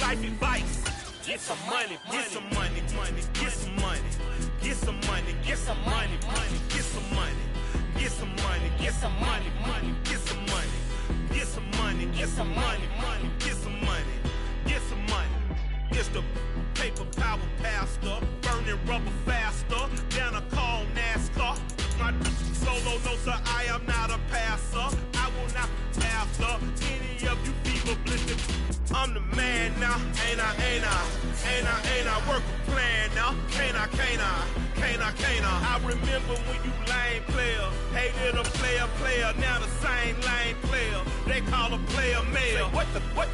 life advice. Get some money, get some money, get some money, get some money, get some money, get some money, get some money, get some money, get some money, get some money, get some money, get some money, get some money. It's the paper power pastor, burning rubber faster, down a call NASCAR. My solo notes are I am not a passer. I will not be after any of you fever blistered. I'm the man now, ain't I work a plan now, can't I? I remember when you lame player, hated a player, now the same lame player, they call a player male. What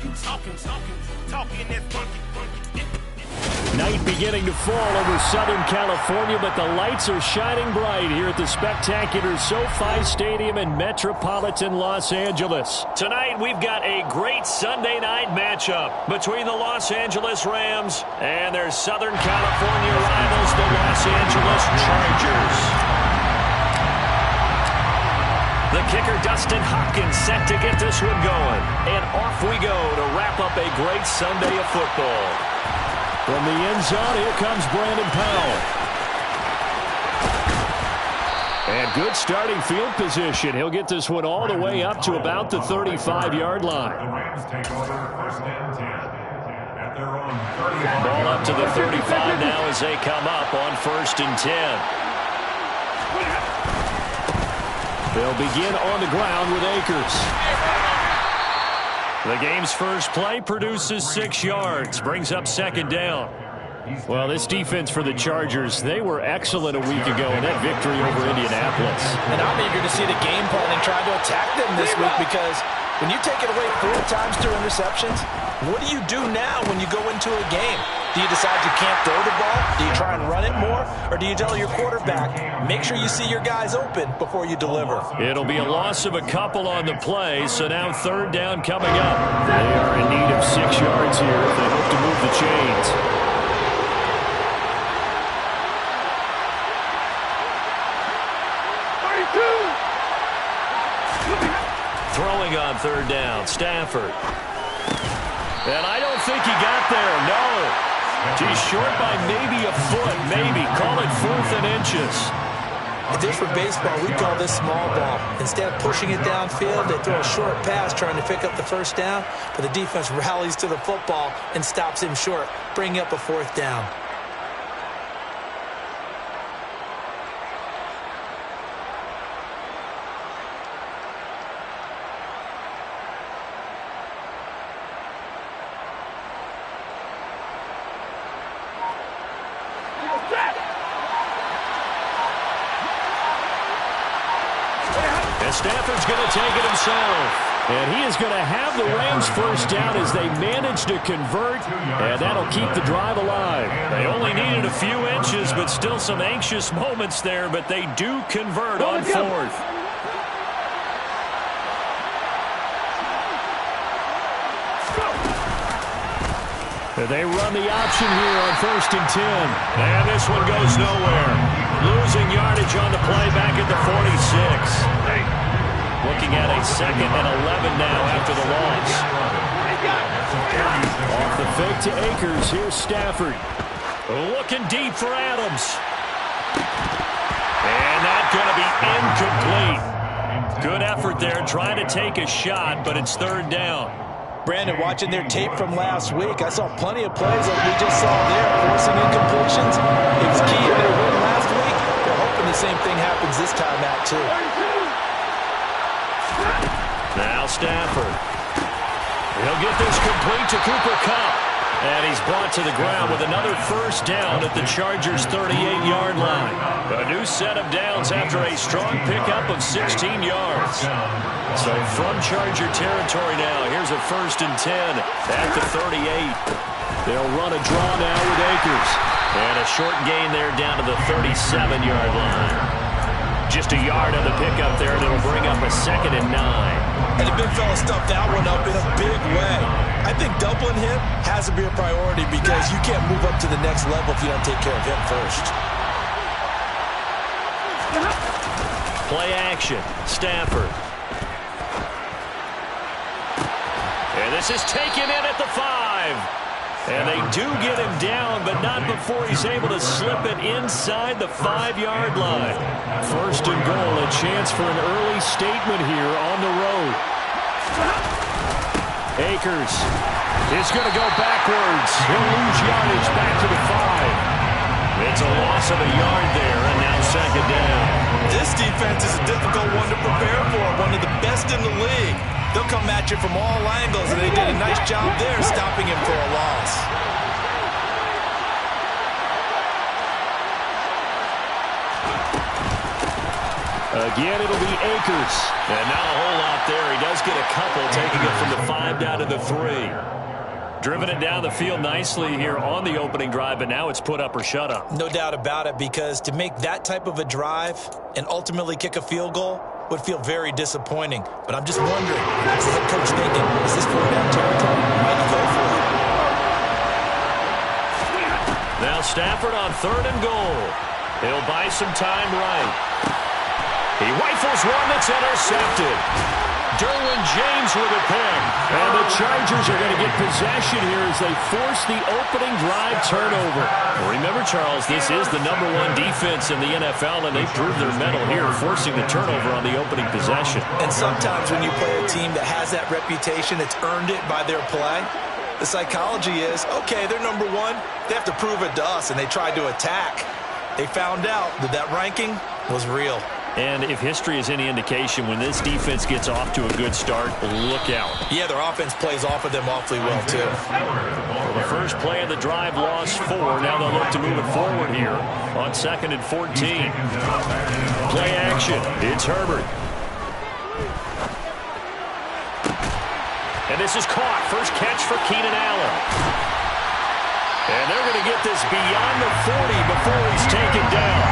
you talking that funky. Night beginning to fall over Southern California, but the lights are shining bright here at the spectacular SoFi Stadium in metropolitan Los Angeles. Tonight, we've got a great Sunday night matchup between the Los Angeles Rams and their Southern California rivals, the Los Angeles Chargers. The kicker, Dustin Hopkins, set to get this one going. And off we go to wrap up a great Sunday of football. From the end zone, here comes Brandon Powell. And good starting field position. He'll get this one all the way up to about the 35-yard line. The Rams take over first and 10 at their own 35. Ball up to the 35 now as they come up on first and 10. They'll begin on the ground with Akers. The game's first play produces 6 yards, brings up second down. Well, this defense for the Chargers, they were excellent a week ago in that victory over Indianapolis. And I'm eager to see the game plan and try to attack them this week, because when you take it away 4 times through interceptions, what do you do now when you go into a game? Do you decide you can't throw the ball? Do you try and run it more? Or do you tell your quarterback, make sure you see your guys open before you deliver? It'll be a loss of a couple on the play, so now third down coming up. They are in need of 6 yards here if they hope to move the chains. Throwing on third down, Stafford. And I don't think he got there, no. He's short by maybe a foot, maybe. Call it 4th and inches. If this were baseball, we'd call this small ball. Instead of pushing it downfield, they throw a short pass trying to pick up the first down, but the defense rallies to the football and stops him short, bringing up a 4th down. Stafford's going to take it himself. And he is going to have the Rams first down as they manage to convert, and that'll keep the drive alive. They only needed a few inches, but still some anxious moments there, but they do convert on 4th. They run the option here on first and 10. And this one goes nowhere. Losing yardage on the play back at the 46. Looking at a 2nd and 11 now after the loss. Off the fake to Akers. Here's Stafford. Looking deep for Adams. And that's going to be incomplete. Good effort there trying to take a shot, but it's third down. Brandon, watching their tape from last week, I saw plenty of plays like we just saw there, forcing incompletions. It was key in their win last week. They're hoping the same thing happens this time out, too. Now Stafford. He'll get this complete to Cooper Kupp. And he's brought to the ground with another first down at the Chargers' 38-yard line. A new set of downs after a strong pickup of 16 yards. So from Charger territory now, here's a first and 10 at the 38. They'll run a draw now with Akers. And a short gain there down to the 37-yard line. Just a yard on the pickup there, and it'll bring up a 2nd and 9. And the big fella stuffed that one up in a big way. I think doubling him has to be a priority, because you can't move up to the next level if you don't take care of him first. Play action. Stafford. And this is taken in at the 5. And they do get him down, but not before he's able to slip it inside the 5-yard line. First and goal, a chance for an early statement here on the road. Akers is going to go backwards. He'll lose yardage back to the 5. It's a loss of a yard there, and now second down. This defense is a difficult one to prepare for, one of the best in the league. They'll come at you from all angles, and they did a nice job there stopping him for a loss. Again, it'll be Akers. And not a whole lot there. He does get a couple, taking it from the 5 down to the 3. Driven it down the field nicely here on the opening drive, but now it's put up or shut up. No doubt about it, because to make that type of a drive and ultimately kick a field goal would feel very disappointing. But I'm just wondering, is the head coach thinking, is this 4-down territory? Might he go for it? Now Stafford on 3rd and goal. He'll buy some time right. He rifles one that's intercepted. Derwin James with a pick. And the Chargers are going to get possession here as they force the opening drive turnover. Remember, Charles, this is the #1 defense in the NFL, and they proved their mettle here, forcing the turnover on the opening possession. And sometimes when you play a team that has that reputation, it's earned it by their play. The psychology is, okay, they're #1. They have to prove it to us, and they tried to attack. They found out that that ranking was real. And if history is any indication, when this defense gets off to a good start, look out. Yeah, their offense plays off of them awfully well, too. Well, the first play of the drive lost 4. Now they'll look to move it forward here on 2nd and 14. Play action. It's Herbert. And this is caught. First catch for Keenan Allen. And they're going to get this beyond the 40 before he's taken down.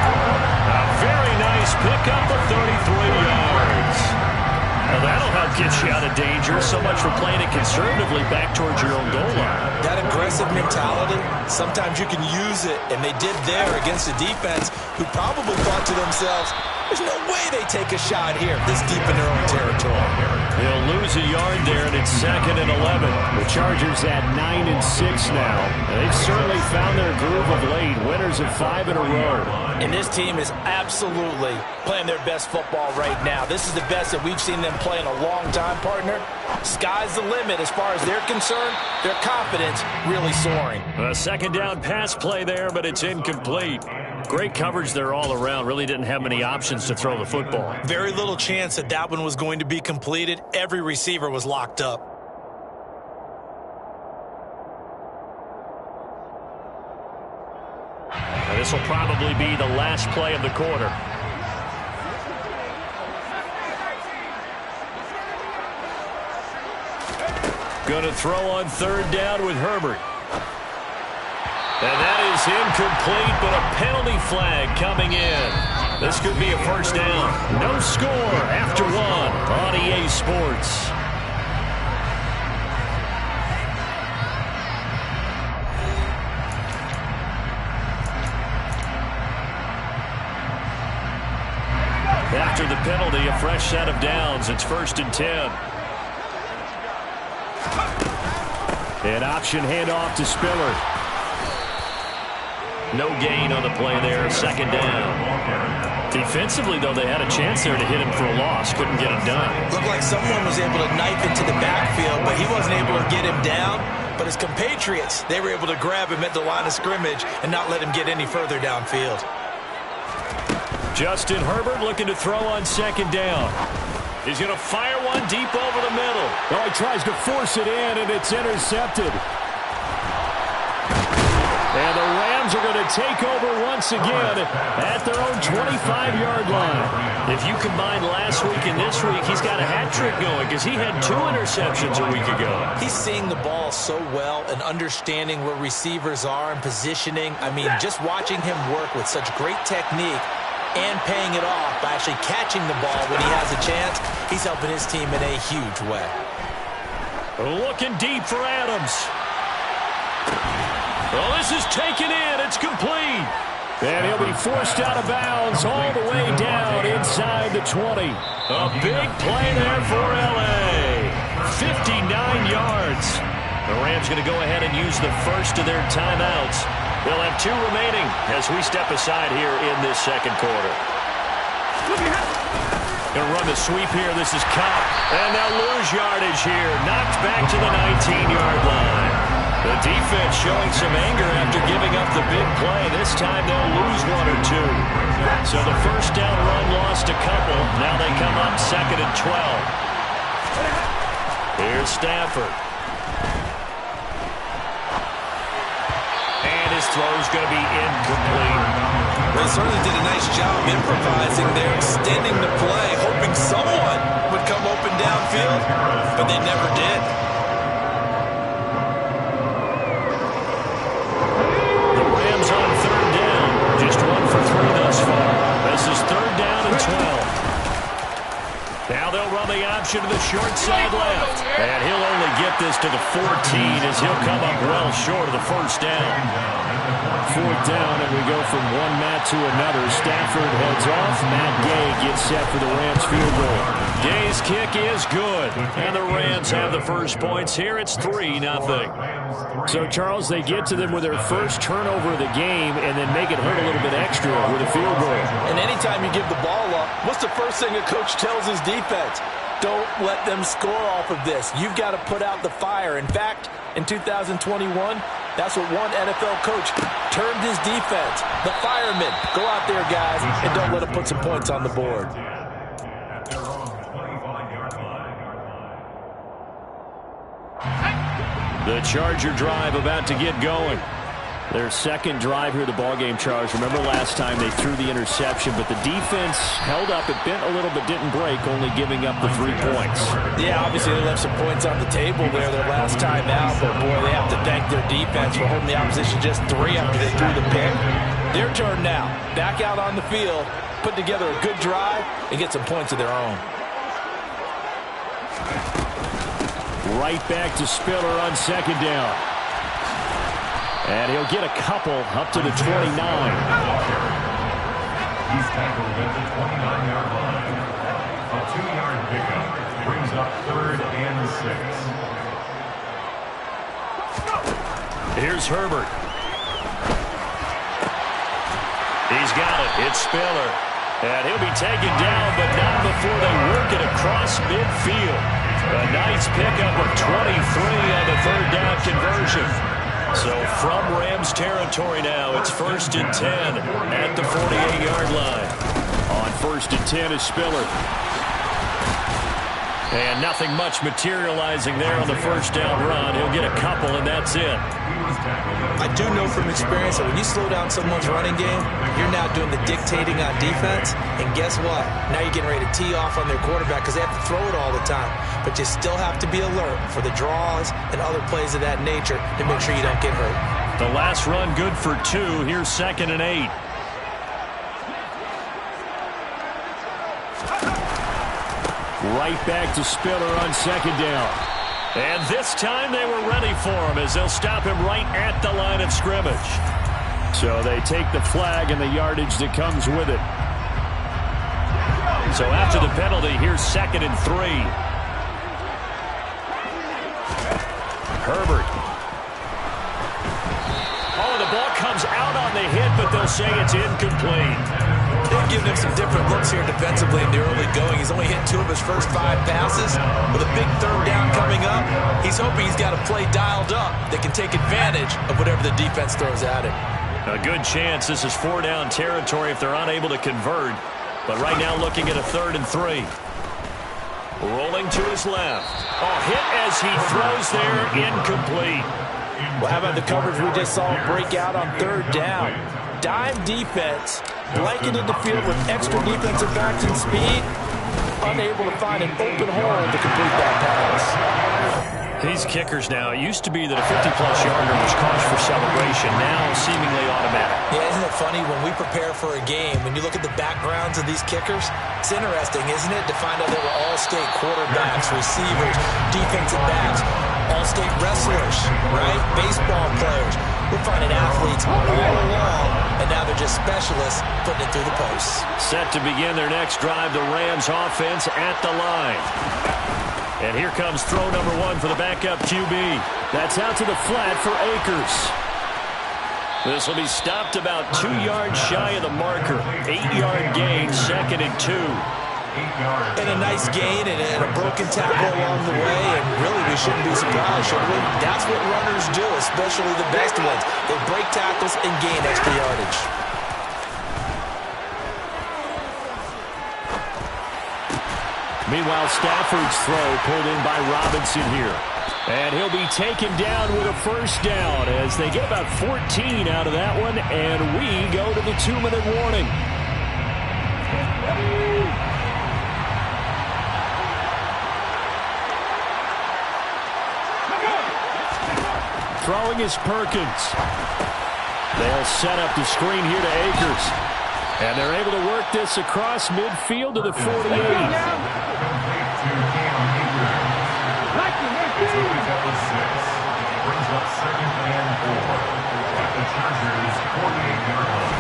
A very nice pickup of 33 yards. Well, that'll help get you out of danger. So much for playing it conservatively back towards your own goal line. That aggressive mentality, sometimes you can use it, and they did there against a defense who probably thought to themselves, there's no way they take a shot here this deep in their own territory. They'll lose a yard there, and it's 2nd and 11. The Chargers at 9-6 now. They've certainly found their groove of late, winners of 5 in a row. And this team is absolutely playing their best football right now. This is the best that we've seen them play in a long time, partner. Sky's the limit as far as they're concerned. Their confidence really soaring. A 2nd down pass play there, but it's incomplete. Great coverage there all around. Really didn't have many options to throw the football. Very little chance that that one was going to be completed. Every receiver was locked up. And this will probably be the last play of the quarter. Going to throw on 3rd down with Herbert. And that is incomplete, but a penalty flag coming in. This could be a first down. No score after 1 on EA Sports. After the penalty, a fresh set of downs. It's 1st and 10. An option handoff to Spiller. No gain on the play there, 2nd down. Defensively, though, they had a chance there to hit him for a loss. Couldn't get it done. Looked like someone was able to knife into the backfield, but he wasn't able to get him down. But his compatriots, they were able to grab him at the line of scrimmage and not let him get any further downfield. Justin Herbert looking to throw on 2nd down. He's going to fire one deep over the middle. Oh, he tries to force it in, and it's intercepted. And the Rams are going to take over once again at their own 25-yard line. If you combine last week and this week, he's got a hat trick going because he had 2 interceptions a week ago. He's seeing the ball so well and understanding where receivers are and positioning. I mean, just watching him work with such great technique and paying it off by actually catching the ball when he has a chance, he's helping his team in a huge way. Looking deep for Adams. Well, this is taken in. It's complete. And he'll be forced out of bounds all the way down inside the 20. A big play there for L.A. 59 yards. The Rams going to go ahead and use the first of their timeouts. They'll have 2 remaining as we step aside here in this second quarter. Going to run the sweep here. This is Cobb. And they'll lose yardage here. Knocked back to the 19-yard line. The defense showing some anger after giving up the big play. This time they'll lose 1 or 2. So the first down run lost a couple. Now they come up 2nd and 12. Here's Stafford. And his throw's going to be incomplete. They certainly did a nice job improvising there, extending the play, hoping someone would come open downfield, but they never did. The Rams on 3rd down, just 1 for 3 thus far. This is 3rd down and 12. Now they'll run the option to the short side left. And he'll only get this to the 14 as he'll come up well short of the first down. 4th down, and we go from one mat to another. Stafford heads off. Matt Gay gets set for the Rams field goal. Gay's kick is good, and the Rams have the first points here. It's 3-0. So, Charles, they get to them with their first turnover of the game and then make it hurt a little bit extra with a field goal. And anytime you give the ball up, what's the first thing a coach tells his defense? Don't let them score off of this. You've got to put out the fire. In fact, in 2021, that's what one NFL coach termed his defense. The firemen. Go out there, guys, and don't let them put some points on the board. The Charger drive about to get going. Their second drive here, the ballgame, Charles. Remember last time they threw the interception, but the defense held up. It bent a little but didn't break, only giving up the 3 points. Yeah, obviously they left some points on the table there their last time out, but boy, they have to thank their defense for holding the opposition just 3 after they threw the pick. Their turn now. Back out on the field, put together a good drive, and get some points of their own. Right back to Spiller on 2nd down. And he'll get a couple up to the 29. He's tackled at the 29-yard line. A 2-yard pickup brings up 3rd and 6. Here's Herbert. He's got it. It's Spiller. And he'll be taken down, but not before they work it across midfield. A nice pickup of 23 on the 3rd down conversion. So from Rams territory now, it's 1st and 10 at the 48-yard line. On 1st and 10 is Spiller. And nothing much materializing there on the first down run. He'll get a couple, and that's it. I do know from experience that when you slow down someone's running game, you're now doing the dictating on defense. And guess what? Now you're getting ready to tee off on their quarterback because they have to throw it all the time. But you still have to be alert for the draws and other plays of that nature to make sure you don't get hurt. The last run good for 2. Here's 2nd and 8. Right back to Spiller on 2nd down. And this time they were ready for him as they'll stop him right at the line of scrimmage. So they take the flag and the yardage that comes with it. So after the penalty, here's 2nd and 3. Herbert. Oh, the ball comes out on the hit, but they'll say it's incomplete. They've given him some different looks here defensively in the early going. He's only hit 2 of his first 5 passes. With a big 3rd down coming up, he's hoping he's got a play dialed up that can take advantage of whatever the defense throws at him. A good chance this is 4 down territory if they're unable to convert. But right now looking at a 3rd and 3. Rolling to his left. Oh, hit as he throws there, incomplete. Well, how about the coverage we just saw break out on 3rd down? Dime defense, blanketed the field with extra defensive backs and speed, unable to find an open hole to complete that pass. These kickers now, it used to be that a 50-plus yarder was cause for celebration, now seemingly automatic. Yeah, isn't it funny when we prepare for a game, when you look at the backgrounds of these kickers, it's interesting, isn't it, to find out they were all-state quarterbacks, receivers, defensive backs, all-state wrestlers, right? Baseball players. We're finding athletes all along, and now they're just specialists putting it through the posts. Set to begin their next drive, the Rams offense at the line. And here comes throw number 1 for the backup QB. That's out to the flat for Akers. This will be stopped about 2 yards shy of the marker. 8-yard gain, 2nd and 2. And a nice gain and a broken tackle along the way, and really we shouldn't be surprised, should we? That's what runners do, especially the best ones. They break tackles and gain extra yardage. Meanwhile, Stafford's throw pulled in by Robinson here. And he'll be taken down with a first down as they get about 14 out of that one, and we go to the 2-minute warning. Throwing is Perkins. They'll set up the screen here to Akers. And they're able to work this across midfield to the 48. Brings up 2nd and 4 at the Chargers' 48-yard line.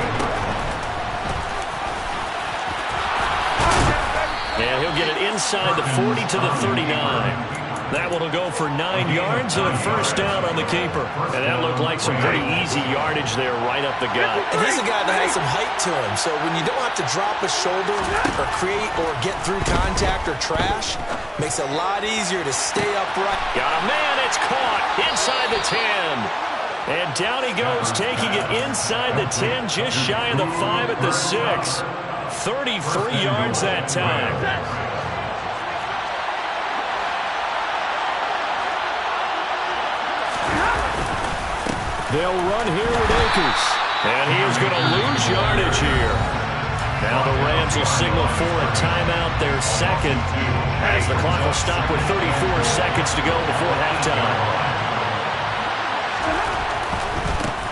And he'll get it inside the 40 to the 39. That one will go for 9 yards and a first down on the keeper. And that looked like some pretty easy yardage there right up the gut. And he's a guy that has some height to him, so when you don't have to drop a shoulder or create or get through contact or trash, makes it a lot easier to stay upright. Got a man, it's caught inside the 10. And down he goes, taking it inside the 10, just shy of the 5 at the 6. 33 yards that time. They'll run here with Akers. And he is going to lose yardage here. Now the Rams will signal for a timeout, their second, as the clock will stop with 34 seconds to go before halftime.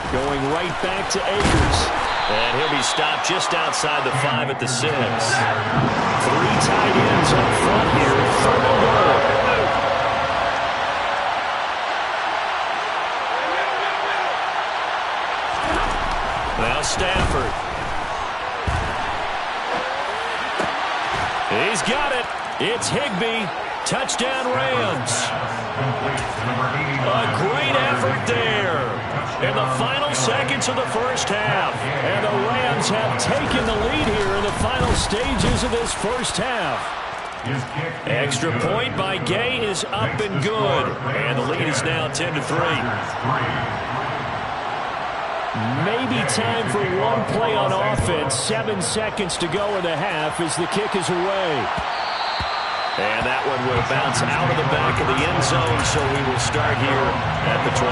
Going right back to Akers. And he'll be stopped just outside the 5 at the 6. 3 tight ends up front here, 3rd and goal. Now Stafford. He's got it. It's Higbee. Touchdown Rams. A great effort there in the final seconds of the first half. And the Rams have taken the lead here in the final stages of this first half. Extra point by Gay is up and good. And the lead is now 10-3. Maybe time for one play on offense. 7 seconds to go in the half as the kick is away. And that one will bounce out of the back of the end zone, so we will start here at the 25.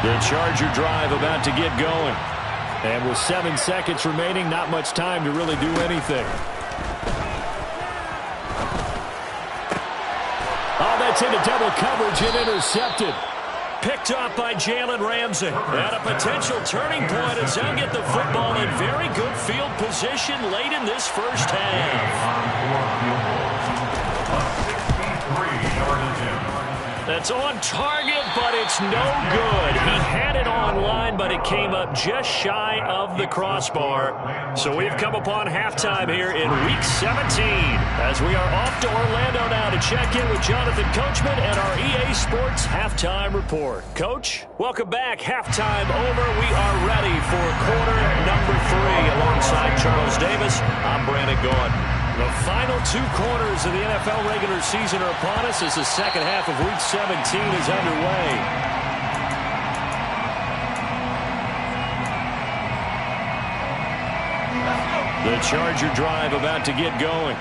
The Charger drive about to get going. And with 7 seconds remaining, not much time to really do anything. Oh, that's into double coverage and intercepted. Picked off by Jalen Ramsey. At a potential turning point as they'll get the football in very good field position late in this first half. That's on target, but it's no good. He had it online, but it came up just shy of the crossbar. So we've come upon halftime here in Week 17 as we are off to Orlando now to check in with Jonathan Coachman and our EA Sports Halftime Report. Coach, welcome back. Halftime over. We are ready for quarter number 3 alongside Charles Davis. I'm Brandon Gaudin. The final 2 quarters of the NFL regular season are upon us as the second half of Week 17 is underway. The Charger drive about to get going.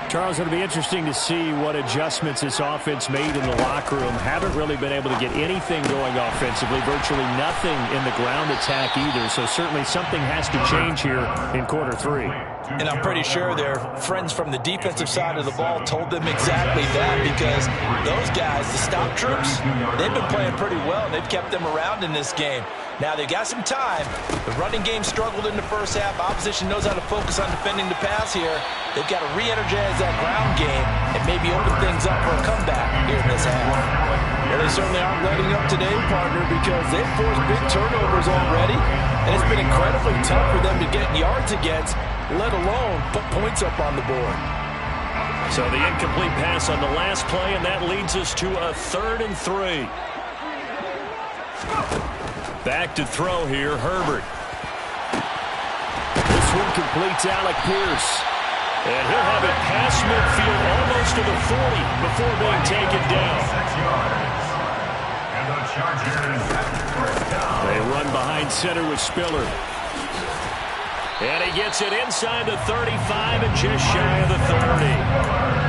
Charles, it'll be interesting to see what adjustments this offense made in the locker room. Haven't really been able to get anything going offensively, virtually nothing in the ground attack either. So certainly something has to change here in quarter 3. And I'm pretty sure their friends from the defensive side of the ball told them exactly that, because those guys, the stop troops, they've been playing pretty well. They've kept them around in this game. Now, they've got some time. The running game struggled in the first half. Opposition knows how to focus on defending the pass here. They've got to re-energize that ground game and maybe open things up for a comeback here in this half. Well, they certainly aren't letting up today, partner, because they've forced big turnovers already, and it's been incredibly tough for them to get yards against, let alone put points up on the board. So the incomplete pass on the last play, and that leads us to a 3rd and 3. Back to throw here, Herbert. This one completes Alec Pierce. And he'll have it past midfield almost to the 40 before being taken down. 6 yards. And the Chargers first down. They run behind center with Spiller. And he gets it inside the 35 and just shy of the 30.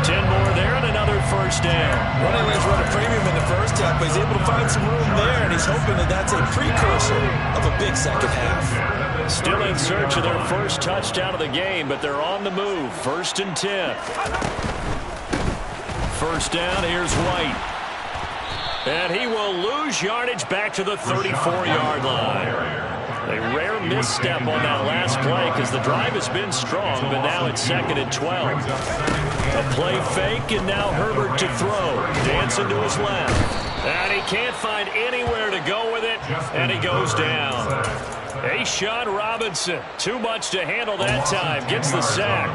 10 more there and another first down. Running lanes run a premium in the first half, but he's able to find some room there, and he's hoping that that's a precursor of a big second half. Still in search of their first touchdown of the game, but they're on the move. 1st and 10. First down, here's White. And he will lose yardage back to the 34-yard line. A rare misstep on that last play because the drive has been strong, but now it's 2nd and 12. A play fake, and now Herbert to throw. Dancing to his left. And he can't find anywhere to go with it, and he goes down. A'Shawn Robinson, too much to handle that time, gets the sack.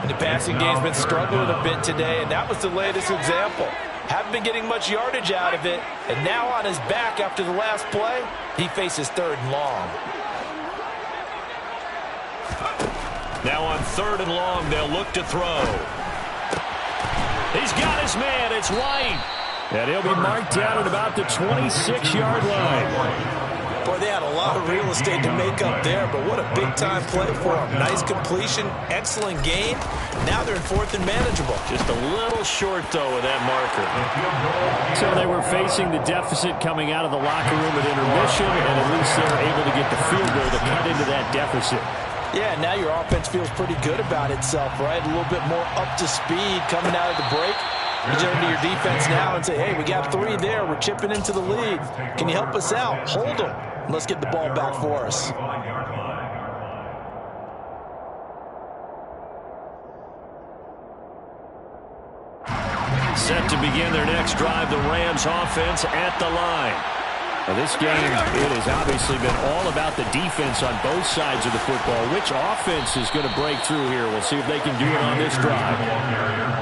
And the passing game's been struggling a bit today, and that was the latest example. Haven't been getting much yardage out of it, and now on his back after the last play, he faces 3rd and long. Now on 3rd and long, they'll look to throw. He's got his man, it's White. And he'll be marked down at about the 26-yard line. Boy, they had a lot of real estate to make up there, but what a big-time play for him. Nice completion, excellent gain. Now they're in 4th and manageable. Just a little short, though, with that marker. So they were facing the deficit coming out of the locker room at intermission, and at least they were able to get the field goal to cut into that deficit. Yeah, now your offense feels pretty good about itself, right? A little bit more up to speed coming out of the break. You turn to your defense now and say, hey, we got 3 there. We're chipping into the lead. Can you help us out? Hold them. Let's get the ball back for us. Set to begin their next drive, the Rams offense at the line. Now this game, it has obviously been all about the defense on both sides of the football. Which offense is going to break through here? We'll see if they can do it on this drive.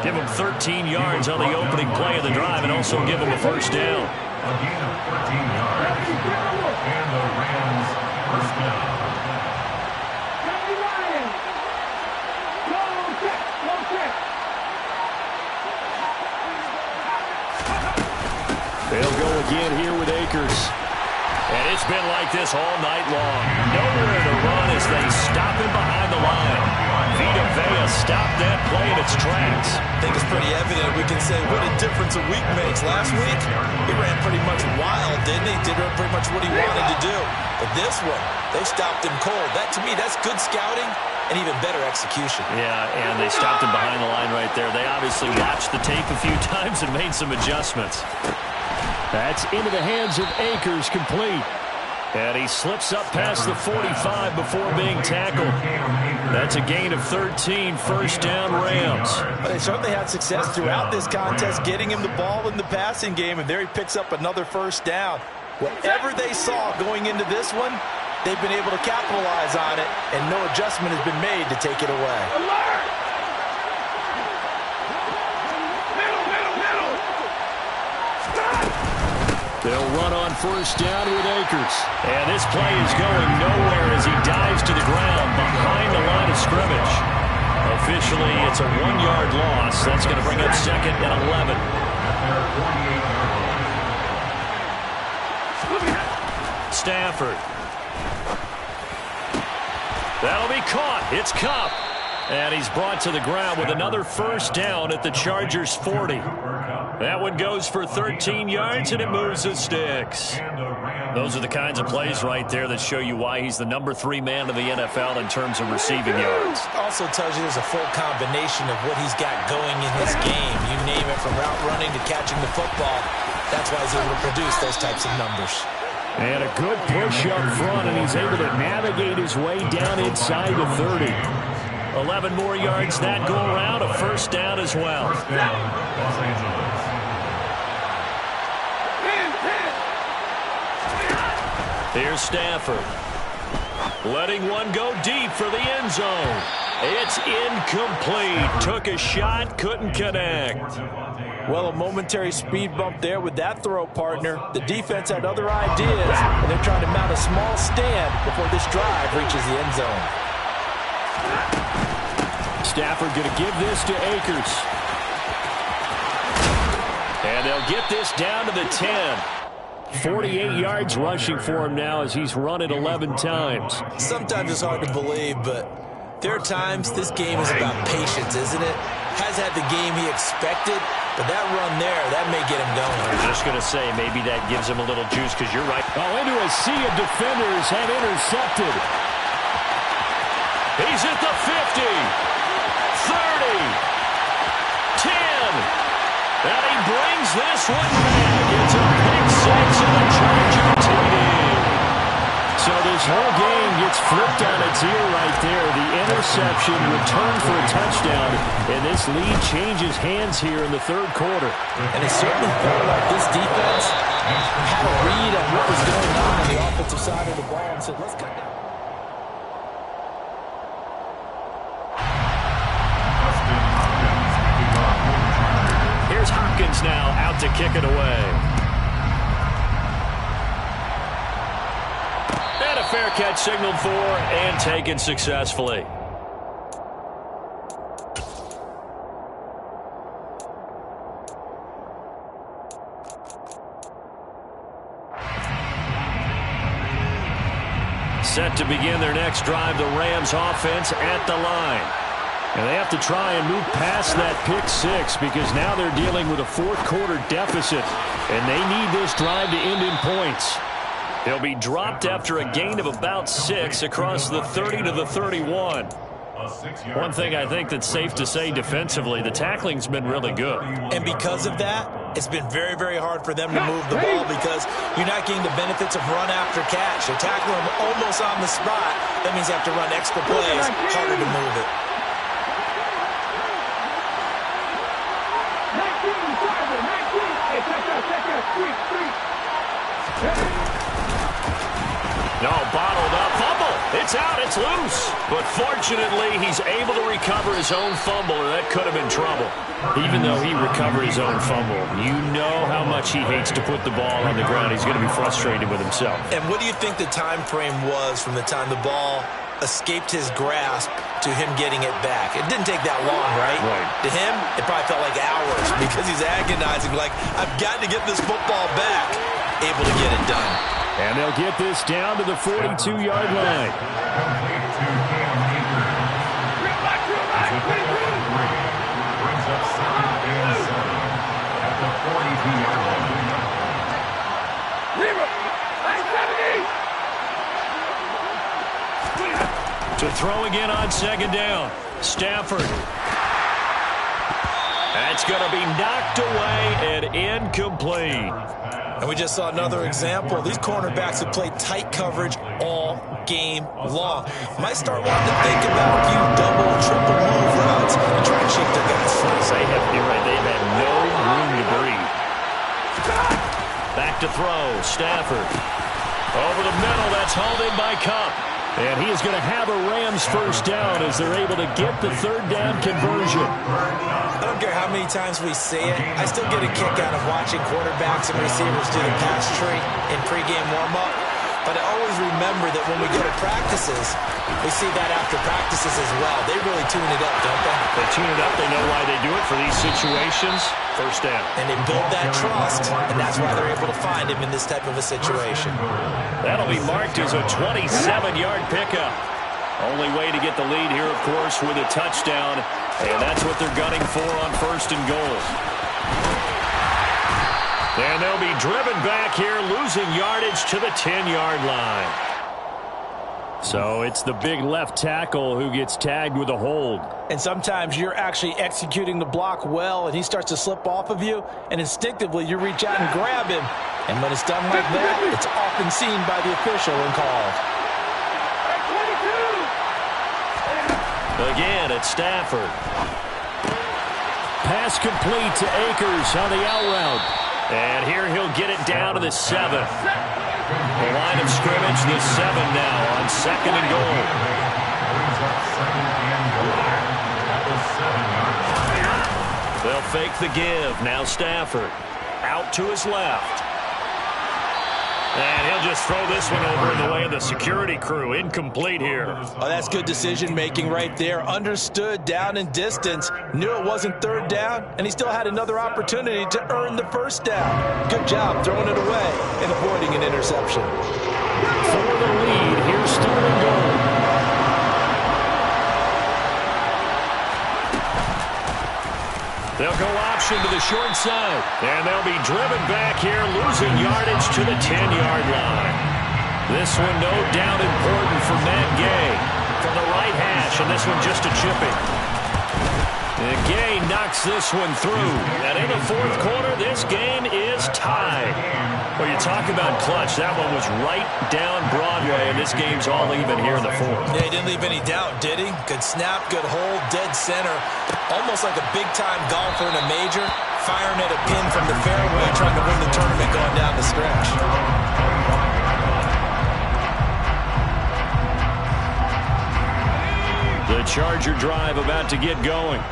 Give them 13 yards on the opening play of the drive and also give them a first down. A gain of 13 yards. And the Rams first down. They'll go again here with Akers. And it's been like this all night long. Nowhere to run as they stop him behind the line. Vita Vea stopped that play in its tracks. I think it's pretty evident. We can say what a difference a week makes. Last week, he ran pretty much wild, didn't he? Did pretty much what he wanted to do. But this one, they stopped him cold. That, to me, that's good scouting and even better execution. Yeah, and they stopped him behind the line right there. They obviously watched the tape a few times and made some adjustments. That's into the hands of Akers, complete. And he slips up past the 45 before being tackled. That's a gain of 13, first down Rams. But they certainly had success throughout this contest, getting him the ball in the passing game, and there he picks up another first down. Whatever they saw going into this one, they've been able to capitalize on it, and no adjustment has been made to take it away. They'll run on first down with Akers. And this play is going nowhere as he dives to the ground behind the line of scrimmage. Officially, it's a 1-yard loss. That's going to bring up 2nd and 11. Stafford. That'll be caught. It's Kupp. And he's brought to the ground with another first down at the Chargers' 40. That one goes for 13 yards, and it moves the sticks. Those are the kinds of plays right there that show you why he's the number 3 man of the NFL in terms of receiving yards. Also tells you there's a full combination of what he's got going in his game. You name it, from route running to catching the football. That's why he's able to produce those types of numbers. And a good push up front, and he's able to navigate his way down inside the 30. 11 more yards that go around, a first down as well. Los Angeles. Here's Stafford. Letting one go deep for the end zone. It's incomplete. Took a shot, couldn't connect. Well, a momentary speed bump there with that throw, partner. The defense had other ideas, and they're trying to mount a small stand before this drive reaches the end zone. Stafford going to give this to Akers. And they'll get this down to the 10. 48 yards rushing for him now as he's run it 11 times. Sometimes it's hard to believe, but there are times this game is about patience, isn't it? Has had the game he expected, but that run there, that may get him going. I was just going to say, maybe that gives him a little juice because you're right. Oh, into a sea of defenders have intercepted. He's at the 50, 30, 10. And he brings this one back. It's a pick six and a Charger TD. So this whole game gets flipped on its ear right there. The interception returned for a touchdown, and this lead changes hands here in the third quarter. And it certainly felt like this defense had a read on what was going on the offensive side of the ball and said, let's cut down. Here's Hopkins now out to kick it away. And a fair catch signaled for and taken successfully. Set to begin their next drive, the Rams offense at the line. And they have to try and move past that pick six because now they're dealing with a fourth quarter deficit. And they need this drive to end in points. They'll be dropped after a gain of about 6 across the 30 to the 31. One thing I think that's safe to say defensively, the tackling's been really good. And because of that, it's been very, very hard for them to move the ball because you're not getting the benefits of run after catch. They're tackling them almost on the spot. That means you have to run extra plays, harder to move it. No, bottled up. Fumble. It's out. It's loose. But fortunately, he's able to recover his own fumble, or that could have been trouble. Even though he recovered his own fumble, you know how much he hates to put the ball on the ground. He's going to be frustrated with himself. And what do you think the time frame was from the time the ball escaped his grasp to him getting it back? It didn't take that long, right? Right. To him, it probably felt like hours because he's agonizing, like, I've got to get this football back. Able to get it done. And they'll get this down to the 42-yard line. Brings up 2nd and 7 at the 42-yard line. To throw again on 2nd down. Stafford. That's going to be knocked away and incomplete. And we just saw another example. These cornerbacks have played tight coverage all game long. Might start wanting to think about a few double, triple move routes and try and shake their guys free. You're right. They've had no room to breathe. Back to throw. Stafford. Over the middle. That's hauled in by Cup. And he is going to have a Rams first down as they're able to get the 3rd down conversion. I don't care how many times we say it. I still get a kick out of watching quarterbacks and receivers do the pass tree in pregame warm-up. But I always remember that when we go to practices, we see that after practices as well. They really tune it up, don't they? They tune it up. They know why they do it for these situations. First down. And they build that trust, and that's why they're able to find him in this type of a situation. That'll be marked as a 27-yard pickup. Only way to get the lead here, of course, with a touchdown. And that's what they're gunning for on 1st and goal. And they'll be driven back here, losing yardage to the 10-yard line. So it's the big left tackle who gets tagged with a hold. And sometimes you're actually executing the block well, and he starts to slip off of you, and instinctively you reach out and grab him. And when it's done like that, it's often seen by the official and called. Again, it's Stafford. Pass complete to Akers on the out route. And here he'll get it down to the 7. The line of scrimmage, the 7 now on 2nd and goal. They'll fake the give. Now Stafford out to his left. And he'll just throw this one over in the way of the security crew. Incomplete here. Oh, that's good decision-making right there. Understood down and distance. Knew it wasn't third down, and he still had another opportunity to earn the first down. Good job throwing it away and avoiding an interception. For the lead, here's third and goal. They'll go option to the short side. And they'll be driven back here, losing yardage to the 10-yard line. This one, no doubt, important for Matt Gay from the right hash, and this one just a chipping. And Gay knocks this one through. And in the fourth quarter, this game is tied. Well, you talk about clutch. That one was right down Broadway, and this game's all even here in the fourth. Yeah, he didn't leave any doubt, did he? Good snap, good hold, dead center. Almost like a big-time golfer in a major, firing at a pin from the fairway, trying to win the tournament going down the stretch. The Charger drive about to get going.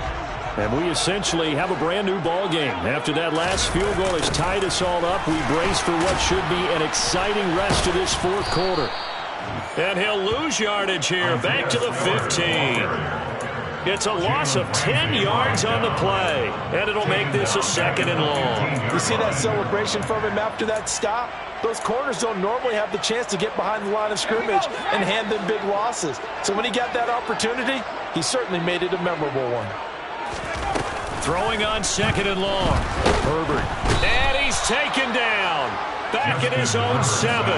And we essentially have a brand-new ball game. After that last field goal has tied us all up, we brace for what should be an exciting rest of this fourth quarter. And he'll lose yardage here, back to the 15. It's a loss of 10 yards on the play, and it'll make this a second and long. You see that celebration from him after that stop? Those corners don't normally have the chance to get behind the line of scrimmage and hand them big losses. So when he got that opportunity, he certainly made it a memorable one. Throwing on second and long. Herbert. And he's taken down. Back at his own 7.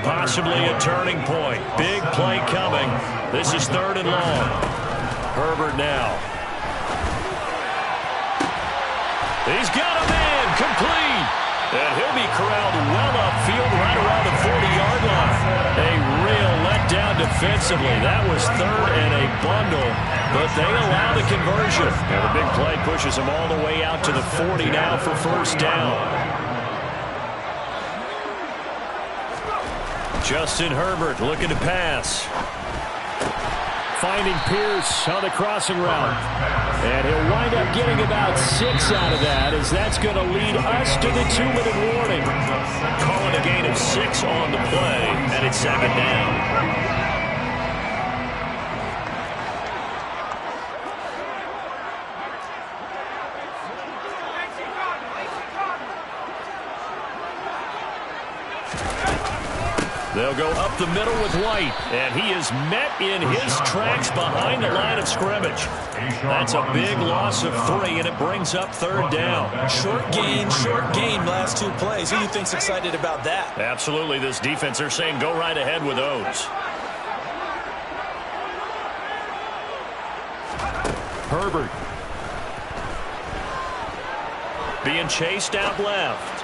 Possibly a turning point. Big play coming. This is third and long. Herbert now. He's got a man. Complete. And he'll be corralled well upfield right around the 40-yard line. A real letdown defensively. That was third and a bundle, but they allow the conversion. And the big play pushes them all the way out to the 40 now for first down. Justin Herbert looking to pass. Finding Pierce on the crossing route. And he'll wind up getting about 6 out of that, as that's going to lead us to the 2-minute warning. Calling a gain of 6 on the play, and it's second down. They'll go up the middle with White, and he is met in his tracks behind the line of scrimmage. That's a big loss of 3, and it brings up third down. Short gain, last 2 plays. Who do you think's excited about that? Absolutely, this defense, they're saying go right ahead with those. Herbert. Being chased out left.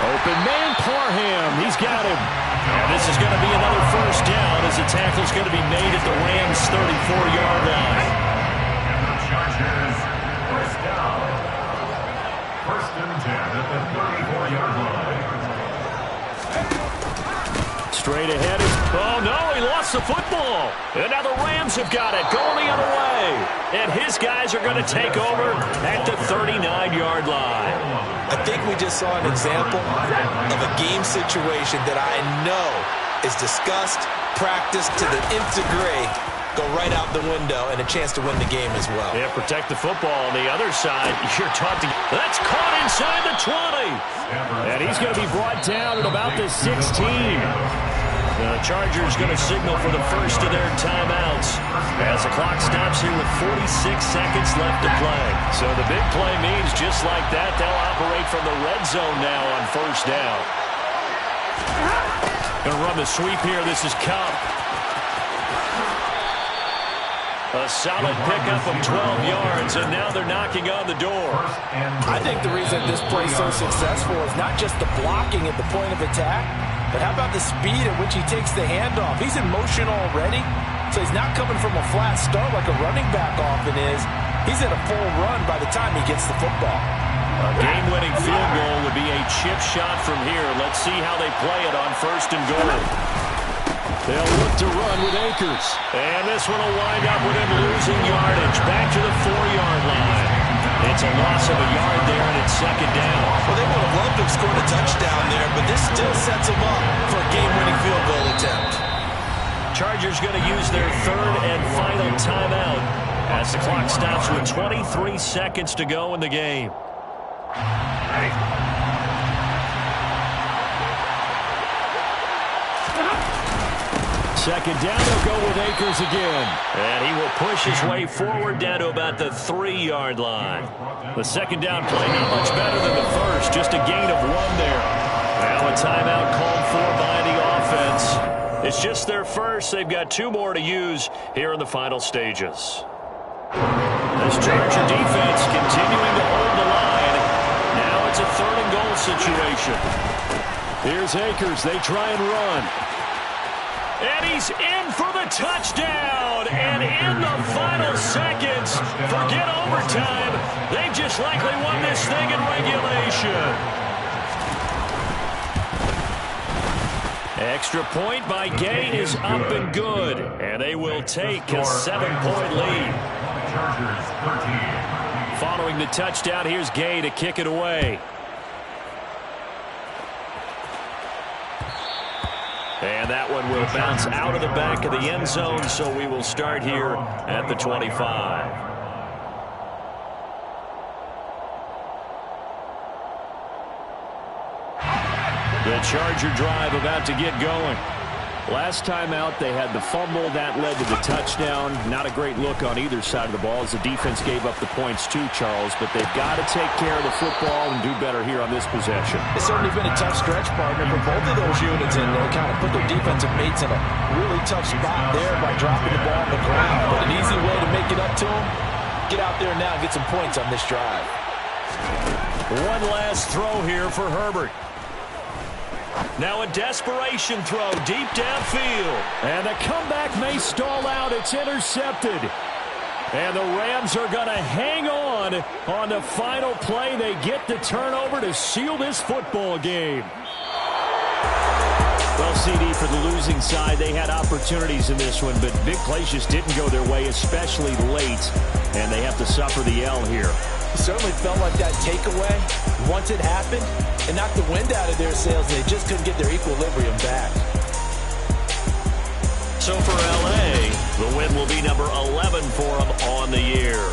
Open man, Parham. He's got him. And this is going to be another first down as the tackle's going to be made at the Rams' 34-yard line. And the Chargers, first down. First and 10 at the 34-yard line. Straight ahead is, oh no, he lost the football. And now the Rams have got it, going the other way. And his guys are going to take over at the 39-yard line. I think we just saw an example of a game situation that I know is discussed, practiced to the nth degree, go right out the window, and a chance to win the game as well. Yeah, protect the football. On the other side, you're taught to, that's caught inside the 20. And he's going to be brought down at about the 16. The Chargers going to signal for the first of their timeouts as the clock stops here with 46 seconds left to play. So the big play means just like that, they'll operate from the red zone now on first down. Going to run the sweep here. This is Cup. A solid pickup of 12 yards, and now they're knocking on the door. I think the reason this play is so successful is not just the blocking at the point of attack, but how about the speed at which he takes the handoff? He's in motion already, so he's not coming from a flat start like a running back often is. He's at a full run by the time he gets the football. A game-winning field goal would be a chip shot from here. Let's see how they play it on first and goal. They'll look to run with Akers. And this one will wind up with him losing yardage. Back to the 4-yard line. It's a loss of a yard there, and it's second down. Well, they would have loved to have scored a touchdown there, but this still sets them up for a game-winning field goal attempt. Chargers going to use their third and final timeout as the clock stops with 23 seconds to go in the game. Second down, they'll go with Akers again. And he will push his way forward down to about the 3-yard line. The second down play not much better than the first, just a gain of 1 there. Now a timeout called for by the offense. It's just their first. They've got 2 more to use here in the final stages. This Charger defense continuing to hold the line. Now it's a 3rd and goal situation. Here's Akers. They try and run. And he's in for the touchdown. And in the final seconds, forget overtime. They just likely won this thing in regulation. Extra point by Gay is up and good. And they will take a 7-point lead. Following the touchdown, here's Gay to kick it away. And that one will bounce out of the back of the end zone, so we will start here at the 25. The Charger drive about to get going. Last time out, they had the fumble. That led to the touchdown. Not a great look on either side of the ball as the defense gave up the points too, Charles. But they've got to take care of the football and do better here on this possession. It's certainly been a tough stretch, partner, for both of those units in there. Kind of put their defensive mates in a really tough spot there by dropping the ball on the ground. But an easy way to make it up to them, get out there now and get some points on this drive. One last throw here for Herbert. Now a desperation throw deep downfield. And the comeback may stall out. It's intercepted. And the Rams are going to hang on the final play. They get the turnover to seal this football game. Well, CD, for the losing side, they had opportunities in this one, but big plays just didn't go their way, especially late. And they have to suffer the L here. It certainly felt like that takeaway, once it happened, it knocked the wind out of their sails, and they just couldn't get their equilibrium back. So for L.A., the win will be number 11 for them on the year.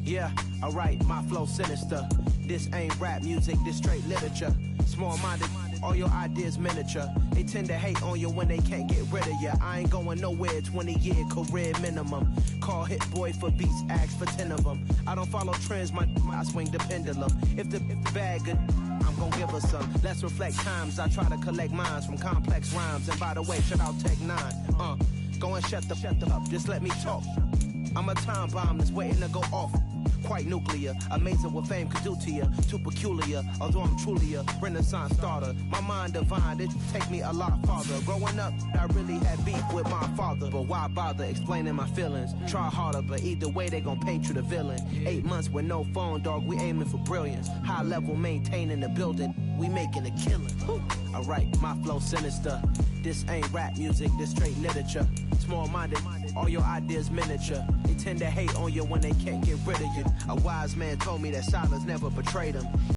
Yeah, alright, my flow sinister. This ain't rap music, this straight literature. Small-minded, all your ideas miniature. They tend to hate on you when they can't get rid of you. I ain't going nowhere, 20-year career minimum. Call Hit Boy for beats, ask for 10 of them. I don't follow trends, I swing the pendulum. If the bag good, I'm gonna give her some. Let's reflect times, I try to collect minds from complex rhymes. And by the way, shout out Tech 9. Go and shut the up, just let me talk. I'm a time bomb that's waiting to go off. quite nuclear. Amazing what fame could do to you. Too peculiar, although I'm truly a Renaissance starter. My mind divine, it take me a lot farther. Growing up, I really had beef with my father. But why bother explaining my feelings? Try harder, but either way they gon' paint you the villain. 8 months with no phone, dog, we aiming for brilliance. High level maintaining the building, we making a killing. Alright, my flow sinister. This ain't rap music, this straight literature. Small-minded, all your ideas miniature. They tend to hate on you when they can't get rid of you. A wise man told me that silence never betrayed him.